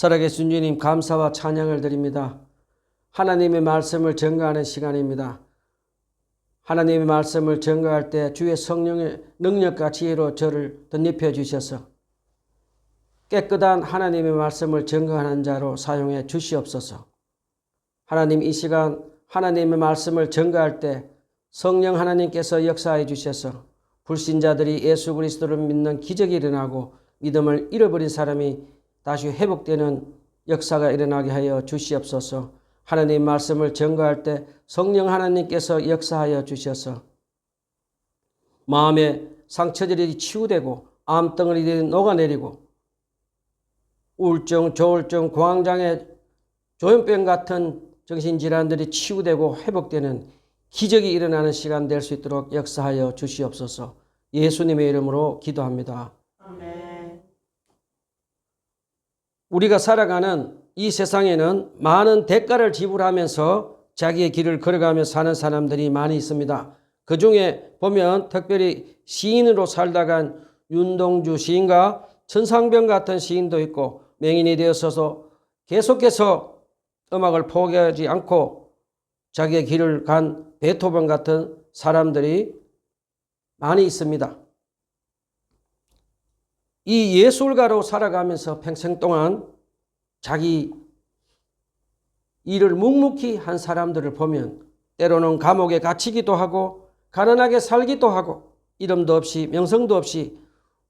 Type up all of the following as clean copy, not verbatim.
살아계신 주님 감사와 찬양을 드립니다. 하나님의 말씀을 증거하는 시간입니다. 하나님의 말씀을 증거할 때 주의 성령의 능력과 지혜로 저를 덧입혀 주셔서 깨끗한 하나님의 말씀을 증거하는 자로 사용해 주시옵소서. 하나님, 이 시간 하나님의 말씀을 증거할 때 성령 하나님께서 역사해 주셔서 불신자들이 예수 그리스도를 믿는 기적이 일어나고 믿음을 잃어버린 사람이 다시 회복되는 역사가 일어나게 하여 주시옵소서. 하나님 말씀을 증거할 때 성령 하나님께서 역사하여 주셔서 마음의 상처들이 치유되고 암덩어리들이 녹아내리고 우울증, 조울증, 공황장애, 조현병 같은 정신질환들이 치유되고 회복되는 기적이 일어나는 시간 될 수 있도록 역사하여 주시옵소서. 예수님의 이름으로 기도합니다. 아멘. 우리가 살아가는 이 세상에는 많은 대가를 지불하면서 자기의 길을 걸어가며 사는 사람들이 많이 있습니다. 그 중에 보면 특별히 시인으로 살다간 윤동주 시인과 천상병 같은 시인도 있고 맹인이 되어서도 계속해서 음악을 포기하지 않고 자기의 길을 간 베토벤 같은 사람들이 많이 있습니다. 이 예술가로 살아가면서 평생 동안 자기 일을 묵묵히 한 사람들을 보면 때로는 감옥에 갇히기도 하고 가난하게 살기도 하고 이름도 없이 명성도 없이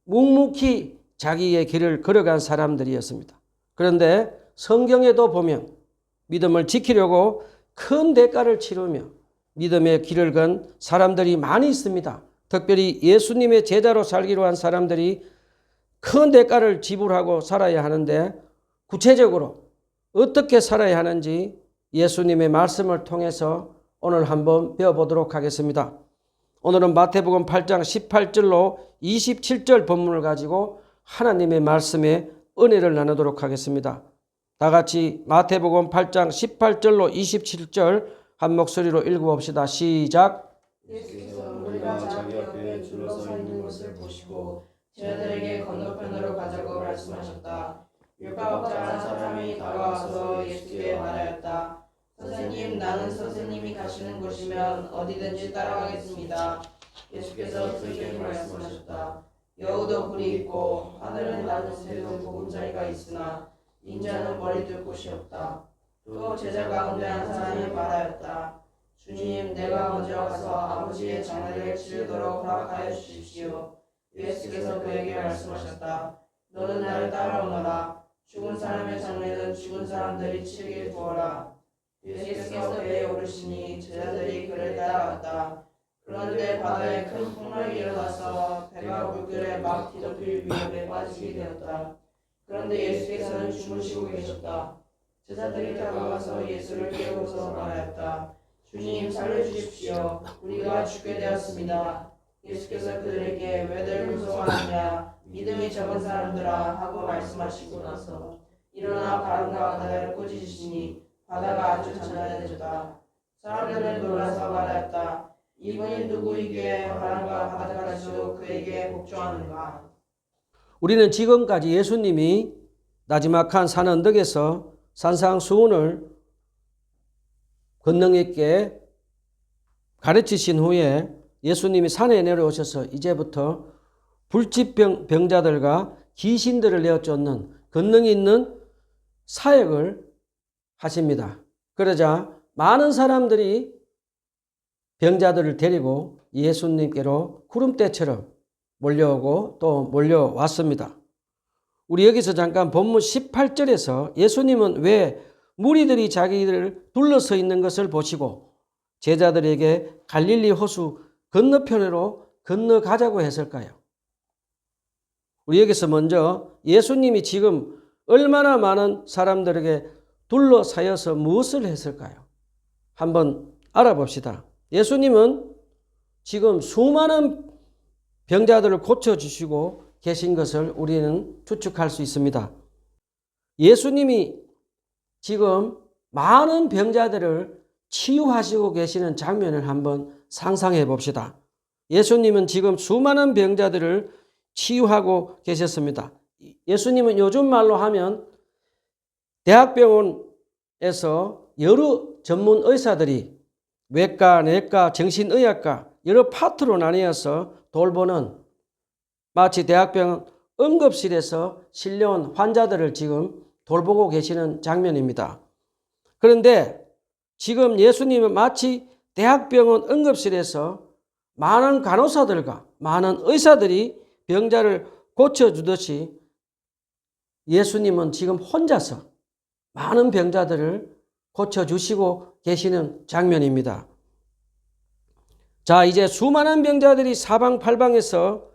묵묵히 자기의 길을 걸어간 사람들이었습니다. 그런데 성경에도 보면 믿음을 지키려고 큰 대가를 치르며 믿음의 길을 건 사람들이 많이 있습니다. 특별히 예수님의 제자로 살기로 한 사람들이 큰 대가를 지불하고 살아야 하는데 구체적으로 어떻게 살아야 하는지 예수님의 말씀을 통해서 오늘 한번 배워보도록 하겠습니다. 오늘은 마태복음 8장 18절로 27절 본문을 가지고 하나님의 말씀에 은혜를 나누도록 하겠습니다. 다 같이 마태복음 8장 18절로 27절 한 목소리로 읽어봅시다. 시작. 예수께서 우리가 자기 앞에 둘러서 있는 것을 보시고 제자들에게 건너편으로 가자고 말씀하셨다. 율법학자 한 사람이 다가와서 예수께 말하였다. 선생님, 나는 선생님이 가시는 곳이면 어디든지 따라가겠습니다. 예수께서 그에게 말씀하셨다. 여우도 굴이 있고 하늘은 나는 새도 보금자리가 있으나 인자는 머리 둘 곳이 없다. 또 제자 가운데 한 사람이 말하였다. 주님, 내가 먼저 가서 아버지의 장례를 치르도록 허락하여 주십시오. 예수께서 그에게 말씀하셨다. 너는 나를 따라오너라. 죽은 사람의 장례는 죽은 사람들이 치르게 두어라. 예수께서 배에 오르시니 제자들이 그를 따라갔다. 그런데 바다에 큰 풍랑이 일어나서 배가 물결에 막 뒤덮일 위험에 빠지게 되었다. 그런데 예수께서는 주무시고 계셨다. 제자들이 다가가서 예수를 깨우고서 말하였다. 주님, 살려주십시오. 우리가 죽게 되었습니다. 예수께서 그들에게 왜들 무서워하느냐, 믿음이 적은 사람들아 하고 말씀하시고 나서 일어나 바람과 바다를 꾸짖으시니 바다가 아주 잔잔해졌다. 사람들은 놀라서 말하였다. 이분이 누구이기에 바람과 바다까지도 그에게 복종하는가. 우리는 지금까지 예수님이 나지막한 산 언덕에서 산상수훈을 권능 있게 가르치신 후에 예수님이 산에 내려오셔서 이제부터 불치병자들과 귀신들을 내어쫓는 권능이 있는 사역을 하십니다. 그러자 많은 사람들이 병자들을 데리고 예수님께로 구름대처럼 몰려오고 또 몰려왔습니다. 우리 여기서 잠깐 본문 18절에서 예수님은 왜 무리들이 자기를 둘러서 있는 것을 보시고 제자들에게 갈릴리 호수 건너편으로 건너가자고 했을까요? 우리 여기서 먼저 예수님이 지금 얼마나 많은 사람들에게 둘러싸여서 무엇을 했을까요? 한번 알아봅시다. 예수님은 지금 수많은 병자들을 고쳐주시고 계신 것을 우리는 추측할 수 있습니다. 예수님이 지금 많은 병자들을 치유하시고 계시는 장면을 한번 상상해 봅시다. 예수님은 지금 수많은 병자들을 치유하고 계셨습니다. 예수님은 요즘 말로 하면 대학병원에서 여러 전문 의사들이 외과, 내과, 정신의학과 여러 파트로 나뉘어서 돌보는, 마치 대학병원 응급실에서 실려온 환자들을 지금 돌보고 계시는 장면입니다. 그런데 지금 예수님은 마치 대학병원 응급실에서 많은 간호사들과 많은 의사들이 병자를 고쳐주듯이 예수님은 지금 혼자서 많은 병자들을 고쳐주시고 계시는 장면입니다. 자, 이제 수많은 병자들이 사방팔방에서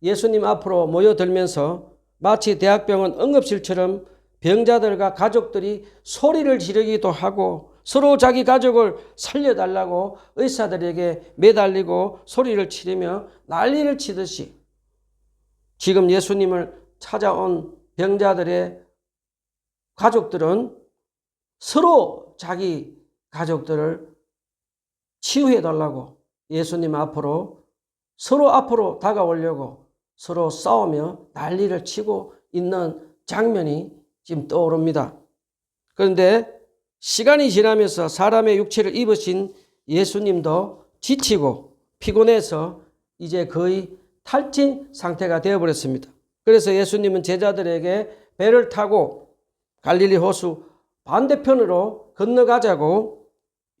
예수님 앞으로 모여들면서 마치 대학병원 응급실처럼 병자들과 가족들이 소리를 지르기도 하고 서로 자기 가족을 살려달라고 의사들에게 매달리고 소리를 지르며 난리를 치듯이 지금 예수님을 찾아온 병자들의 가족들은 서로 자기 가족들을 치유해달라고 예수님 앞으로 서로 앞으로 다가오려고 서로 싸우며 난리를 치고 있는 장면이 지금 떠오릅니다. 그런데 시간이 지나면서 사람의 육체를 입으신 예수님도 지치고 피곤해서 이제 거의 탈진 상태가 되어버렸습니다. 그래서 예수님은 제자들에게 배를 타고 갈릴리 호수 반대편으로 건너가자고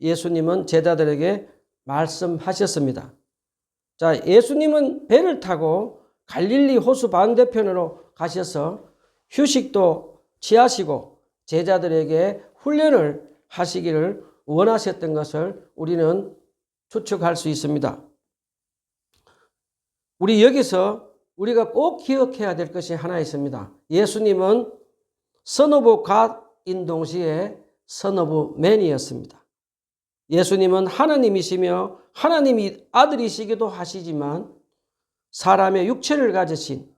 예수님은 제자들에게 말씀하셨습니다. 자, 예수님은 배를 타고 갈릴리 호수 반대편으로 가셔서 휴식도 취하시고 제자들에게 훈련을 하시기를 원하셨던 것을 우리는 추측할 수 있습니다. 우리 여기서 우리가 꼭 기억해야 될 것이 하나 있습니다. 예수님은 Son of God인 동시에 Son of Man이었습니다. 예수님은 하나님이시며 하나님이 아들이시기도 하시지만 사람의 육체를 가지신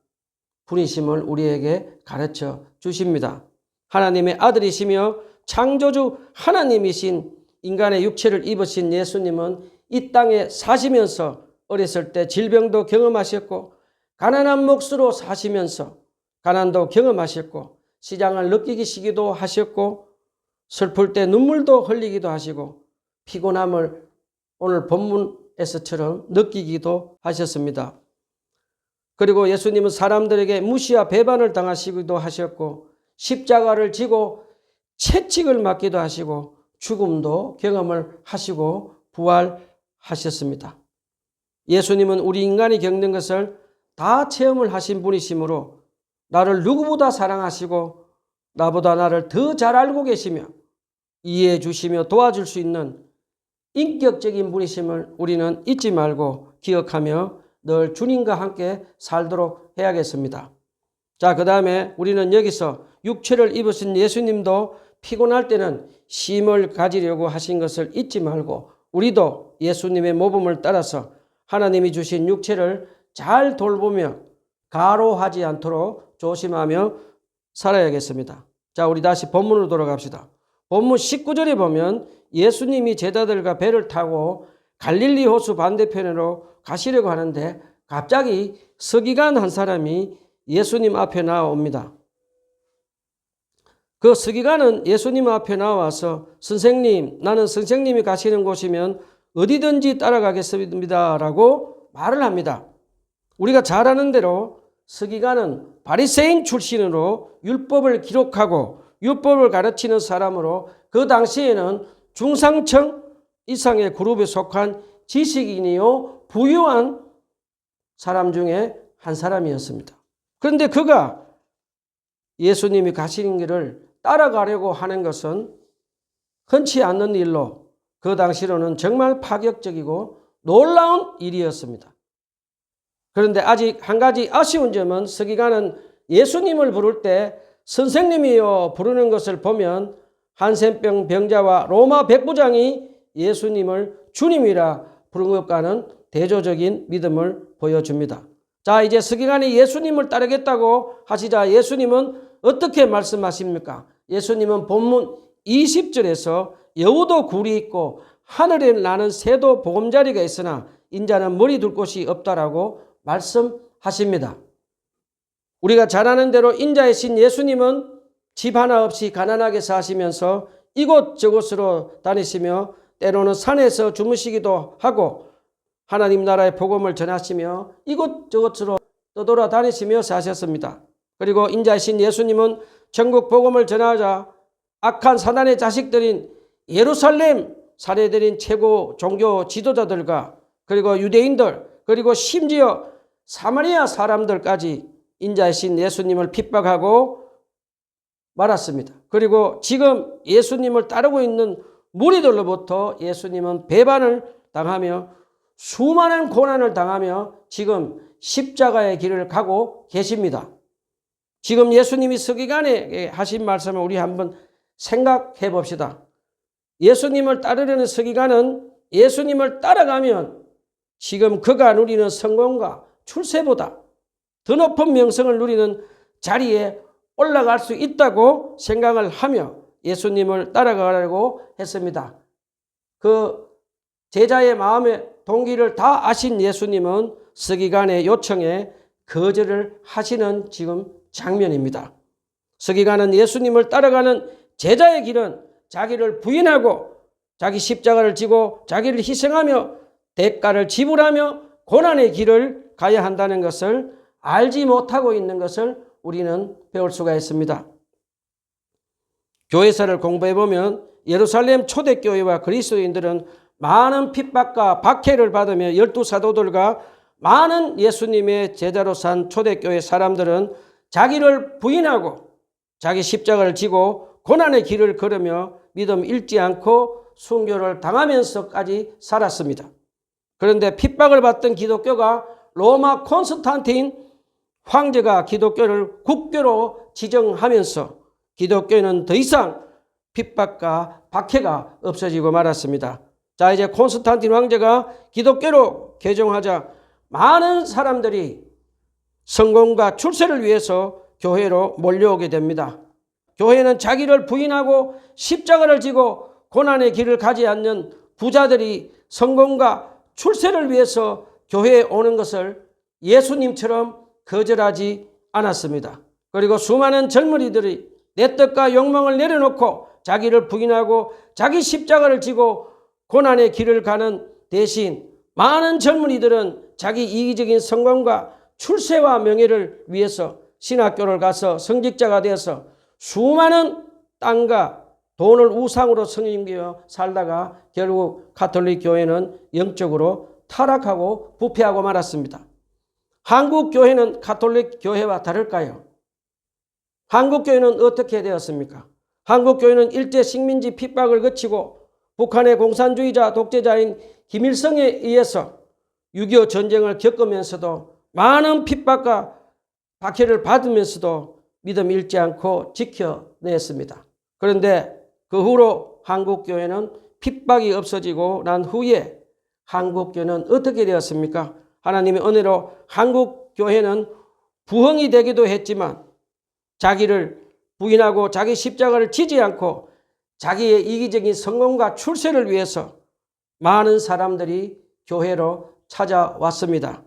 분이심을 우리에게 가르쳐 주십니다. 하나님의 아들이시며 창조주 하나님이신 인간의 육체를 입으신 예수님은 이 땅에 사시면서 어렸을 때 질병도 경험하셨고 가난한 몫으로 사시면서 가난도 경험하셨고 시장을 느끼시기도 하셨고 슬플 때 눈물도 흘리기도 하시고 피곤함을 오늘 본문에서처럼 느끼기도 하셨습니다. 그리고 예수님은 사람들에게 무시와 배반을 당하시기도 하셨고 십자가를 지고 채찍을 맞기도 하시고 죽음도 경험을 하시고 부활하셨습니다. 예수님은 우리 인간이 겪는 것을 다 체험을 하신 분이시므로 나를 누구보다 사랑하시고 나보다 나를 더 잘 알고 계시며 이해해 주시며 도와줄 수 있는 인격적인 분이심을 우리는 잊지 말고 기억하며 늘 주님과 함께 살도록 해야겠습니다. 자, 그 다음에 우리는 여기서 육체를 입으신 예수님도 피곤할 때는 쉼을 가지려고 하신 것을 잊지 말고 우리도 예수님의 모범을 따라서 하나님이 주신 육체를 잘 돌보며 가로하지 않도록 조심하며 살아야겠습니다. 자, 우리 다시 본문으로 돌아갑시다. 본문 19절에 보면 예수님이 제자들과 배를 타고 갈릴리 호수 반대편으로 가시려고 하는데 갑자기 서기관 한 사람이 예수님 앞에 나옵니다. 그 서기관은 예수님 앞에 나와서 선생님, 나는 선생님이 가시는 곳이면 어디든지 따라가겠습니다 라고 말을 합니다. 우리가 잘 아는 대로 서기관은 바리새인 출신으로 율법을 기록하고 율법을 가르치는 사람으로 그 당시에는 중상층 이상의 그룹에 속한 지식인이요 부유한 사람 중에 한 사람이었습니다. 그런데 그가 예수님이 가시는 길을 따라가려고 하는 것은 흔치 않는 일로 그 당시로는 정말 파격적이고 놀라운 일이었습니다. 그런데 아직 한 가지 아쉬운 점은 서기관은 예수님을 부를 때 선생님이여 부르는 것을 보면 한센병 병자와 로마 백부장이 예수님을 주님이라 부른 것과는 대조적인 믿음을 보여줍니다. 자, 이제 서기관이 예수님을 따르겠다고 하시자 예수님은 어떻게 말씀하십니까? 예수님은 본문 20절에서 여우도 굴이 있고 하늘에 나는 새도 보금자리가 있으나 인자는 머리 둘 곳이 없다라고 말씀하십니다. 우리가 잘 아는 대로 인자의 신 예수님은 집 하나 없이 가난하게 사시면서 이곳저곳으로 다니시며 때로는 산에서 주무시기도 하고 하나님 나라의 복음을 전하시며 이곳저곳으로 떠돌아다니시며 사셨습니다. 그리고 인자이신 예수님은 전국 복음을 전하자 악한 사단의 자식들인 예루살렘 사례들인 최고 종교 지도자들과 그리고 유대인들 그리고 심지어 사마리아 사람들까지 인자이신 예수님을 핍박하고 말았습니다. 그리고 지금 예수님을 따르고 있는 무리들로부터 예수님은 배반을 당하며 수많은 고난을 당하며 지금 십자가의 길을 가고 계십니다. 지금 예수님이 서기관에 하신 말씀을 우리 한번 생각해 봅시다. 예수님을 따르려는 서기관은 예수님을 따라가면 지금 그가 누리는 성공과 출세보다 더 높은 명성을 누리는 자리에 올라갈 수 있다고 생각을 하며 예수님을 따라가려고 했습니다. 그 제자의 마음의 동기를 다 아신 예수님은 서기관의 요청에 거절을 하시는 지금 장면입니다. 서기관은 예수님을 따라가는 제자의 길은 자기를 부인하고 자기 십자가를 지고 자기를 희생하며 대가를 지불하며 고난의 길을 가야 한다는 것을 알지 못하고 있는 것을 우리는 배울 수가 있습니다. 교회사를 공부해보면 예루살렘 초대교회와 그리스도인들은 많은 핍박과 박해를 받으며 12사도들과 많은 예수님의 제자로 산 초대교회 사람들은 자기를 부인하고 자기 십자가를 지고 고난의 길을 걸으며 믿음 잃지 않고 순교를 당하면서까지 살았습니다. 그런데 핍박을 받던 기독교가 로마 콘스탄틴 황제가 기독교를 국교로 지정하면서 기독교는 더 이상 핍박과 박해가 없어지고 말았습니다. 자, 이제 콘스탄틴 황제가 기독교로 개종하자 많은 사람들이 성공과 출세를 위해서 교회로 몰려오게 됩니다. 교회는 자기를 부인하고 십자가를 지고 고난의 길을 가지 않는 부자들이 성공과 출세를 위해서 교회에 오는 것을 예수님처럼 거절하지 않았습니다. 그리고 수많은 젊은이들이 내 뜻과 욕망을 내려놓고 자기를 부인하고 자기 십자가를 지고 고난의 길을 가는 대신 많은 젊은이들은 자기 이기적인 성공과 출세와 명예를 위해서 신학교를 가서 성직자가 되어서 수많은 땅과 돈을 우상으로 섬기며 살다가 결국 가톨릭 교회는 영적으로 타락하고 부패하고 말았습니다. 한국 교회는 가톨릭 교회와 다를까요? 한국 교회는 어떻게 되었습니까? 한국 교회는 일제 식민지 핍박을 거치고 북한의 공산주의자 독재자인 김일성에 의해서 6.25 전쟁을 겪으면서도 많은 핍박과 박해를 받으면서도 믿음 잃지 않고 지켜냈습니다. 그런데 그 후로 한국교회는 핍박이 없어지고 난 후에 한국교회는 어떻게 되었습니까? 하나님의 은혜로 한국교회는 부흥이 되기도 했지만 자기를 부인하고 자기 십자가를 지지 않고 자기의 이기적인 성공과 출세를 위해서 많은 사람들이 교회로 찾아왔습니다.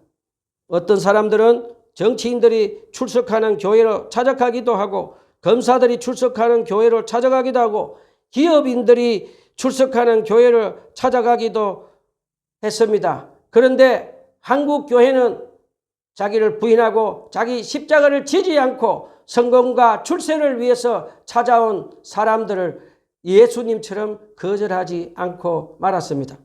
어떤 사람들은 정치인들이 출석하는 교회로 찾아가기도 하고 검사들이 출석하는 교회로 찾아가기도 하고 기업인들이 출석하는 교회를 찾아가기도 했습니다. 그런데 한국 교회는 자기를 부인하고 자기 십자가를 지지 않고 성공과 출세를 위해서 찾아온 사람들을 예수님처럼 거절하지 않고 말았습니다.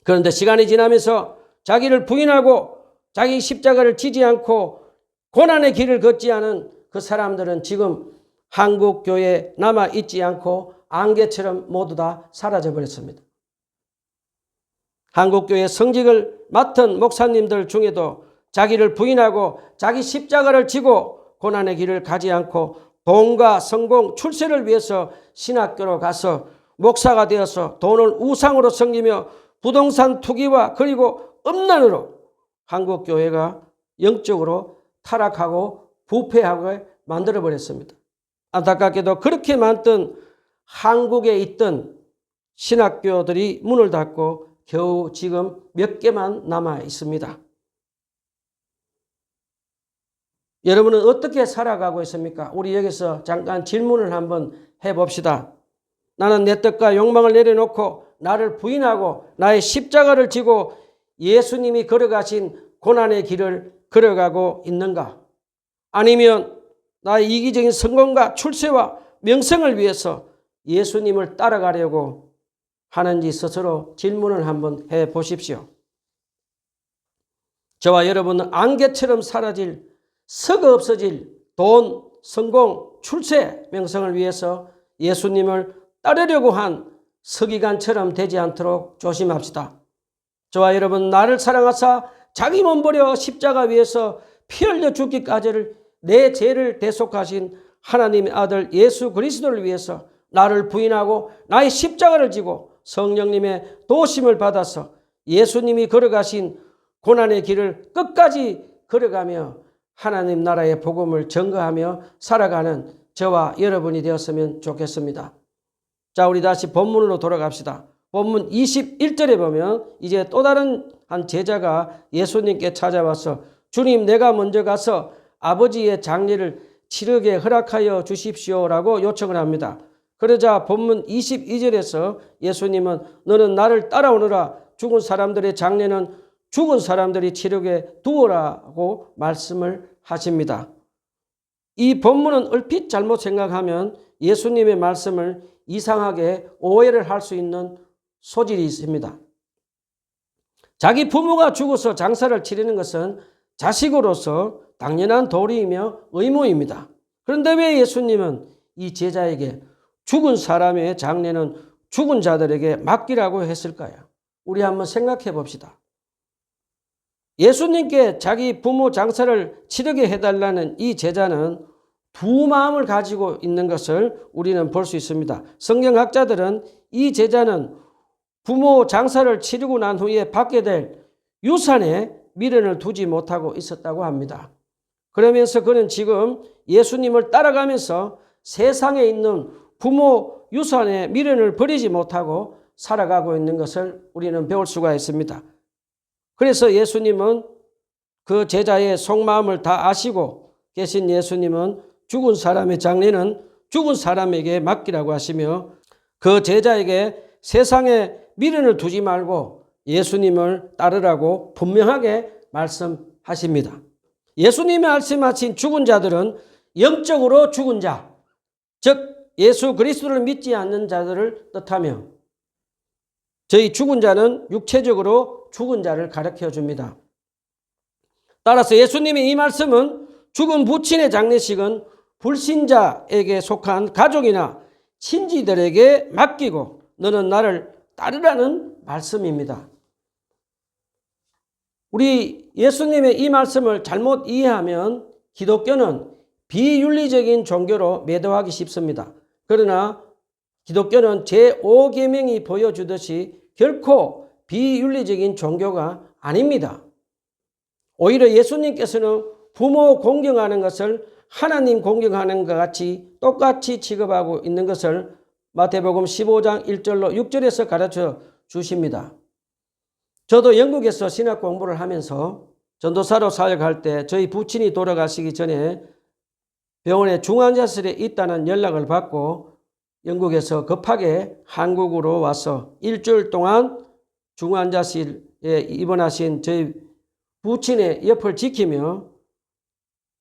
그런데 시간이 지나면서 자기를 부인하고 자기 십자가를 지지 않고 고난의 길을 걷지 않은 그 사람들은 지금 한국교회에 남아있지 않고 안개처럼 모두 다 사라져버렸습니다. 한국교회 성직을 맡은 목사님들 중에도 자기를 부인하고 자기 십자가를 지고 고난의 길을 가지 않고 돈과 성공, 출세를 위해서 신학교로 가서 목사가 되어서 돈을 우상으로 섬기며 부동산 투기와 그리고 음란으로 한국교회가 영적으로 타락하고 부패하게 만들어버렸습니다. 안타깝게도 그렇게 많던 한국에 있던 신학교들이 문을 닫고 겨우 지금 몇 개만 남아 있습니다. 여러분은 어떻게 살아가고 있습니까? 우리 여기서 잠깐 질문을 한번 해봅시다. 나는 내 뜻과 욕망을 내려놓고 나를 부인하고 나의 십자가를 지고 예수님이 걸어가신 고난의 길을 걸어가고 있는가? 아니면 나의 이기적인 성공과 출세와 명성을 위해서 예수님을 따라가려고 하는지 스스로 질문을 한번 해 보십시오. 저와 여러분은 안개처럼 사라질, 썩어 없어질 돈, 성공, 출세, 명성을 위해서 예수님을 따르려고 한 서기관처럼 되지 않도록 조심합시다. 저와 여러분, 나를 사랑하사 자기 몸 버려 십자가 위에서 피 흘려 죽기까지를 내 죄를 대속하신 하나님의 아들 예수 그리스도를 위해서 나를 부인하고 나의 십자가를 지고 성령님의 도우심을 받아서 예수님이 걸어가신 고난의 길을 끝까지 걸어가며 하나님 나라의 복음을 전거하며 살아가는 저와 여러분이 되었으면 좋겠습니다. 자, 우리 다시 본문으로 돌아갑시다. 본문 21절에 보면 이제 또 다른 한 제자가 예수님께 찾아와서 주님, 내가 먼저 가서 아버지의 장례를 치르게 허락하여 주십시오라고 요청을 합니다. 그러자 본문 22절에서 예수님은 너는 나를 따라오너라, 죽은 사람들의 장례는 죽은 사람들이 치르게 두어라고 말씀을 하십니다. 이 본문은 얼핏 잘못 생각하면 예수님의 말씀을 이상하게 오해를 할 수 있는 소질이 있습니다. 자기 부모가 죽어서 장사를 치르는 것은 자식으로서 당연한 도리이며 의무입니다. 그런데 왜 예수님은 이 제자에게 죽은 사람의 장례는 죽은 자들에게 맡기라고 했을까요? 우리 한번 생각해 봅시다. 예수님께 자기 부모 장사를 치르게 해달라는 이 제자는 두 마음을 가지고 있는 것을 우리는 볼 수 있습니다. 성경학자들은 이 제자는 부모 장사를 치르고 난 후에 받게 될 유산에 미련을 두지 못하고 있었다고 합니다. 그러면서 그는 지금 예수님을 따라가면서 세상에 있는 부모 유산에 미련을 버리지 못하고 살아가고 있는 것을 우리는 배울 수가 있습니다. 그래서 예수님은 그 제자의 속마음을 다 아시고 계신 예수님은 죽은 사람의 장례는 죽은 사람에게 맡기라고 하시며 그 제자에게 세상에 미련을 두지 말고 예수님을 따르라고 분명하게 말씀하십니다. 예수님이 말씀하신 죽은 자들은 영적으로 죽은 자, 즉 예수 그리스도를 믿지 않는 자들을 뜻하며 저희 죽은 자는 육체적으로 죽은 자를 가르쳐 줍니다. 따라서 예수님의 이 말씀은 죽은 부친의 장례식은 불신자에게 속한 가족이나 친지들에게 맡기고 너는 나를 따르라는 말씀입니다. 우리 예수님의 이 말씀을 잘못 이해하면 기독교는 비윤리적인 종교로 매도하기 쉽습니다. 그러나 기독교는 제5계명이 보여주듯이 결코 비윤리적인 종교가 아닙니다. 오히려 예수님께서는 부모 공경하는 것을 하나님 공경하는 것 같이 똑같이 취급하고 있는 것을 마태복음 15장 1절로 6절에서 가르쳐 주십니다. 저도 영국에서 신학 공부를 하면서 전도사로 사역할 때 저희 부친이 돌아가시기 전에 병원에 중환자실에 있다는 연락을 받고 영국에서 급하게 한국으로 와서 일주일 동안 중환자실에 입원하신 저희 부친의 옆을 지키며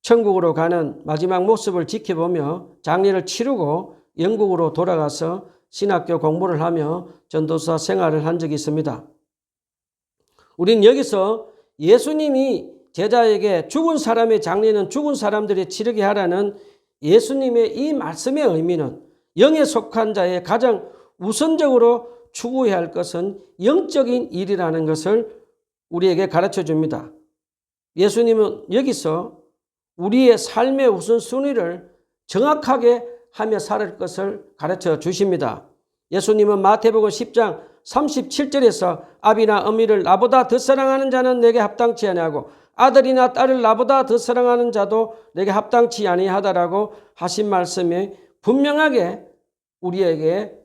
천국으로 가는 마지막 모습을 지켜보며 장례를 치르고 영국으로 돌아가서 신학교 공부를 하며 전도사 생활을 한 적이 있습니다. 우린 여기서 예수님이 제자에게 죽은 사람의 장례는 죽은 사람들이 치르게 하라는 예수님의 이 말씀의 의미는 영에 속한 자의 가장 우선적으로 추구해야 할 것은 영적인 일이라는 것을 우리에게 가르쳐 줍니다. 예수님은 여기서 우리의 삶의 우선순위를 정확하게 하며 살 것을 가르쳐 주십니다. 예수님은 마태복음 10장 37절에서 아비나 어미를 나보다 더 사랑하는 자는 내게 합당치 아니하고 아들이나 딸을 나보다 더 사랑하는 자도 내게 합당치 아니하다라고 하신 말씀이 분명하게 우리에게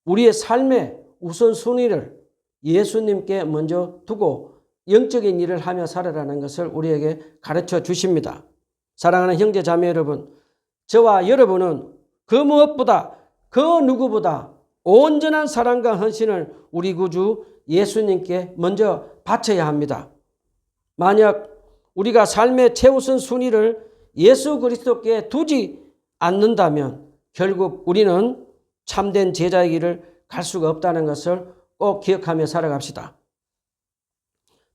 우리의 삶의 우선순위를 예수님께 먼저 두고 영적인 일을 하며 살아라는 것을 우리에게 가르쳐 주십니다. 사랑하는 형제 자매 여러분, 저와 여러분은 그 무엇보다 그 누구보다 온전한 사랑과 헌신을 우리 구주 예수님께 먼저 바쳐야 합니다. 만약 우리가 삶의 최우선 순위를 예수 그리스도께 두지 않는다면 결국 우리는 참된 제자의 길을 갈 수가 없다는 것을 꼭 기억하며 살아갑시다.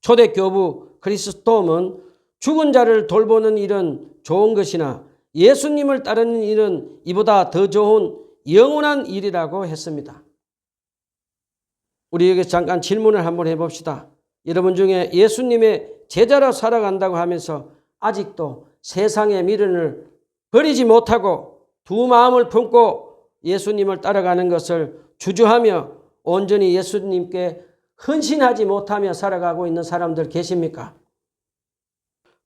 초대교부 크리스토음은 죽은 자를 돌보는 일은 좋은 것이나 예수님을 따르는 일은 이보다 더 좋은 영원한 일이라고 했습니다. 우리 여기서 잠깐 질문을 한번 해봅시다. 여러분 중에 예수님의 제자로 살아간다고 하면서 아직도 세상의 미련을 버리지 못하고 두 마음을 품고 예수님을 따라가는 것을 주저하며 온전히 예수님께 헌신하지 못하며 살아가고 있는 사람들 계십니까?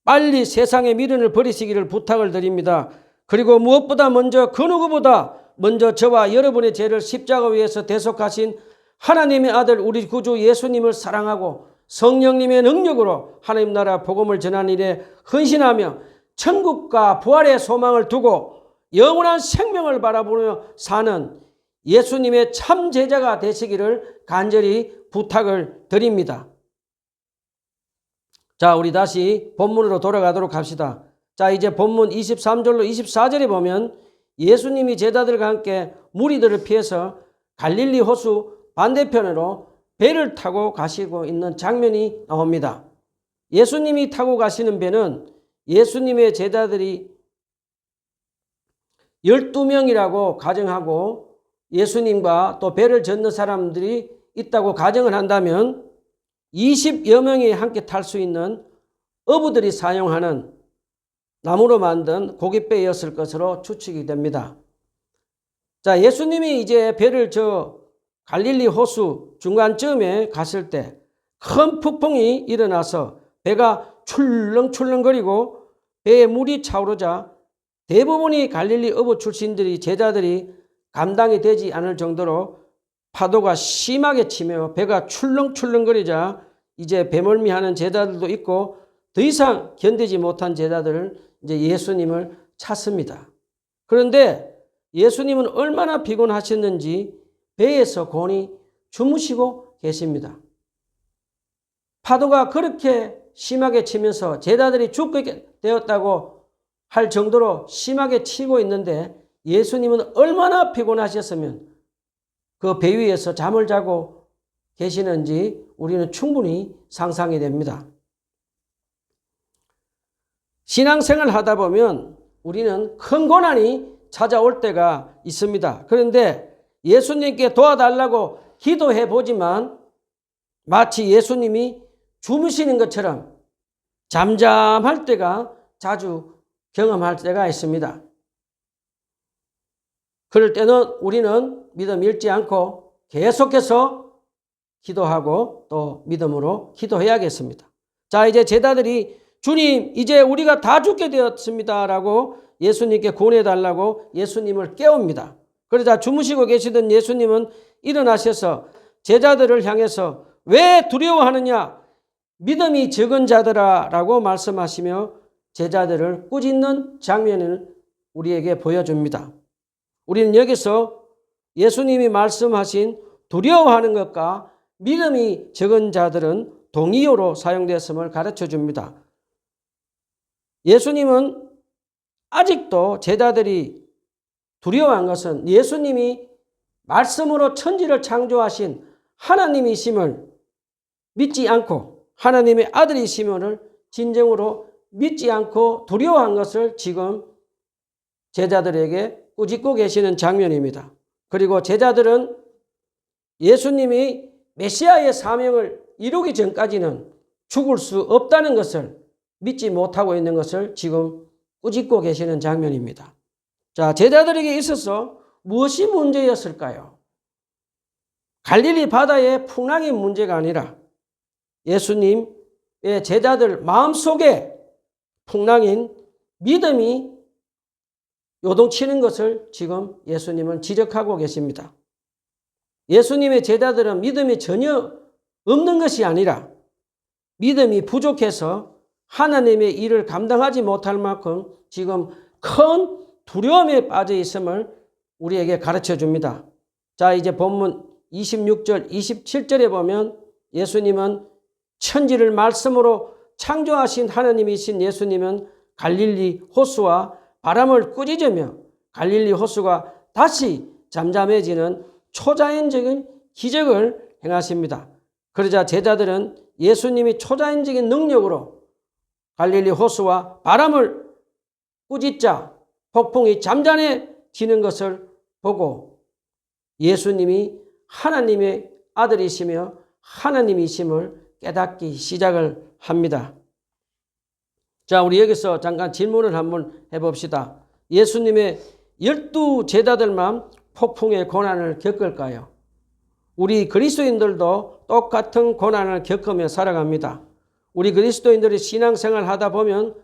빨리 세상의 미련을 버리시기를 부탁을 드립니다. 그리고 무엇보다 먼저 그 누구보다 먼저 저와 여러분의 죄를 십자가 위에서 대속하신 하나님의 아들 우리 구주 예수님을 사랑하고 성령님의 능력으로 하나님 나라 복음을 전하는 일에 헌신하며 천국과 부활의 소망을 두고 영원한 생명을 바라보며 사는 예수님의 참 제자가 되시기를 간절히 부탁을 드립니다. 자, 우리 다시 본문으로 돌아가도록 합시다. 자, 이제 본문 23절로 24절에 보면 예수님이 제자들과 함께 무리들을 피해서 갈릴리 호수 반대편으로 배를 타고 가시고 있는 장면이 나옵니다. 예수님이 타고 가시는 배는 예수님의 제자들이 12명이라고 가정하고 예수님과 또 배를 젓는 사람들이 있다고 가정을 한다면 20여 명이 함께 탈 수 있는 어부들이 사용하는 나무로 만든 고깃배였을 것으로 추측이 됩니다. 자, 예수님이 이제 배를 갈릴리 호수 중간쯤에 갔을 때 큰 폭풍이 일어나서 배가 출렁출렁거리고 배에 물이 차오르자 대부분이 갈릴리 어부 출신들이 제자들이 감당이 되지 않을 정도로 파도가 심하게 치며 배가 출렁출렁거리자 이제 배멀미하는 제자들도 있고 더 이상 견디지 못한 제자들을 이제 예수님을 찾습니다. 그런데 예수님은 얼마나 피곤하셨는지 배에서 곤히 주무시고 계십니다. 파도가 그렇게 심하게 치면서 제자들이 죽게 되었다고 할 정도로 심하게 치고 있는데 예수님은 얼마나 피곤하셨으면 그 배 위에서 잠을 자고 계시는지 우리는 충분히 상상이 됩니다. 신앙생활을 하다 보면 우리는 큰 고난이 찾아올 때가 있습니다. 그런데 예수님께 도와달라고 기도해 보지만 마치 예수님이 주무시는 것처럼 잠잠할 때가 자주 경험할 때가 있습니다. 그럴 때는 우리는 믿음 잃지 않고 계속해서 기도하고 또 믿음으로 기도해야겠습니다. 자, 이제 제자들이 주님, 이제 우리가 다 죽게 되었습니다 라고 예수님께 권해달라고 예수님을 깨웁니다. 그러자 주무시고 계시던 예수님은 일어나셔서 제자들을 향해서 왜 두려워하느냐? 믿음이 적은 자들아 라고 말씀하시며 제자들을 꾸짖는 장면을 우리에게 보여줍니다. 우리는 여기서 예수님이 말씀하신 두려워하는 것과 믿음이 적은 자들은 동의어로 사용되었음을 가르쳐 줍니다. 예수님은 아직도 제자들이 두려워한 것은 예수님이 말씀으로 천지를 창조하신 하나님이심을 믿지 않고 하나님의 아들이심을 진정으로 믿지 않고 두려워한 것을 지금 제자들에게 꾸짖고 계시는 장면입니다. 그리고 제자들은 예수님이 메시아의 사명을 이루기 전까지는 죽을 수 없다는 것을 믿지 못하고 있는 것을 지금 꾸짖고 계시는 장면입니다. 자, 제자들에게 있어서 무엇이 문제였을까요? 갈릴리 바다의 풍랑이 문제가 아니라 예수님의 제자들 마음속에 풍랑인 믿음이 요동치는 것을 지금 예수님은 지적하고 계십니다. 예수님의 제자들은 믿음이 전혀 없는 것이 아니라 믿음이 부족해서 하나님의 일을 감당하지 못할 만큼 지금 큰 두려움에 빠져 있음을 우리에게 가르쳐 줍니다. 자, 이제 본문 26절, 27절에 보면 예수님은 천지를 말씀으로 창조하신 하나님이신 예수님은 갈릴리 호수와 바람을 꾸짖으며 갈릴리 호수가 다시 잠잠해지는 초자연적인 기적을 행하십니다. 그러자 제자들은 예수님이 초자연적인 능력으로 갈릴리 호수와 바람을 꾸짖자 폭풍이 잠잠해지는 것을 보고 예수님이 하나님의 아들이시며 하나님이심을 깨닫기 시작을 합니다. 자, 우리 여기서 잠깐 질문을 한번 해봅시다. 예수님의 12 제자들만 폭풍의 고난을 겪을까요? 우리 그리스도인들도 똑같은 고난을 겪으며 살아갑니다. 우리 그리스도인들이 신앙생활 하다 보면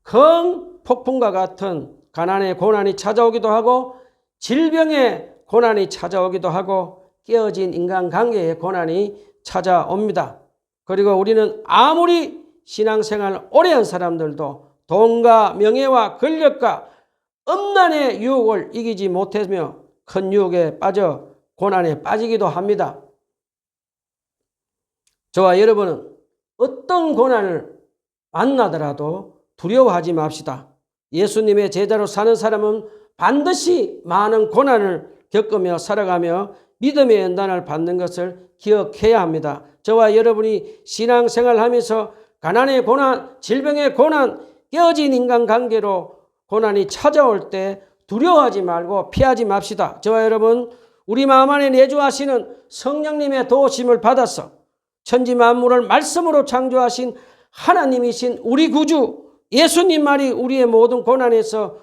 큰 폭풍과 같은 가난의 고난이 찾아오기도 하고 질병의 고난이 찾아오기도 하고 깨어진 인간관계의 고난이 찾아옵니다. 그리고 우리는 아무리 신앙생활 오래 한 사람들도 돈과 명예와 권력과 음란의 유혹을 이기지 못하며 큰 유혹에 빠져 고난에 빠지기도 합니다. 저와 여러분은 어떤 고난을 만나더라도 두려워하지 맙시다. 예수님의 제자로 사는 사람은 반드시 많은 고난을 겪으며 살아가며 믿음의 연단을 받는 것을 기억해야 합니다. 저와 여러분이 신앙생활하면서 가난의 고난, 질병의 고난, 깨어진 인간관계로 고난이 찾아올 때 두려워하지 말고 피하지 맙시다. 저와 여러분, 우리 마음 안에 내주하시는 성령님의 도우심을 받아서 천지 만물을 말씀으로 창조하신 하나님이신 우리 구주 예수님만이 우리의 모든 고난에서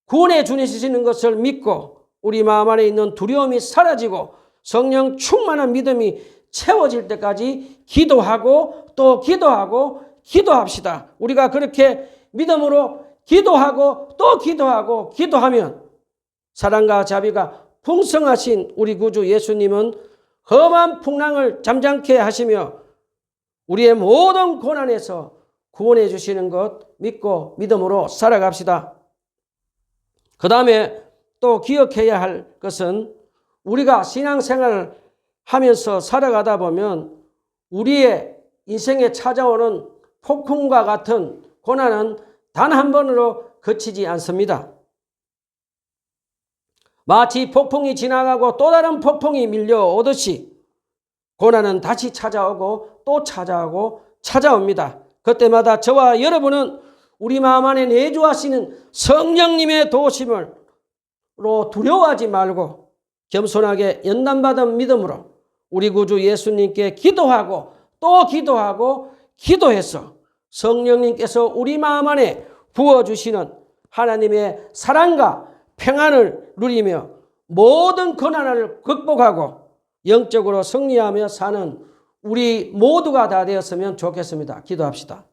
구원해 주시는 것을 믿고 우리 마음 안에 있는 두려움이 사라지고 성령 충만한 믿음이 채워질 때까지 기도하고 또 기도하고 기도합시다. 우리가 그렇게 믿음으로 기도하고 또 기도하고 기도하면 사랑과 자비가 풍성하신 우리 구주 예수님은 험한 풍랑을 잠잠케 하시며 우리의 모든 고난에서 구원해 주시는 것 믿고 믿음으로 살아갑시다. 그 다음에 또 기억해야 할 것은 우리가 신앙생활을 하면서 살아가다 보면 우리의 인생에 찾아오는 폭풍과 같은 고난은 단 한 번으로 그치지 않습니다. 마치 폭풍이 지나가고 또 다른 폭풍이 밀려오듯이 고난은 다시 찾아오고 또 찾아오고 찾아옵니다. 그때마다 저와 여러분은 우리 마음 안에 내주하시는 성령님의 도우심으로 두려워하지 말고 겸손하게 연단받은 믿음으로 우리 구주 예수님께 기도하고 또 기도하고 기도해서 성령님께서 우리 마음 안에 부어주시는 하나님의 사랑과 평안을 누리며 모든 고난을 극복하고 영적으로 승리하며 사는 우리 모두가 다 되었으면 좋겠습니다. 기도합시다.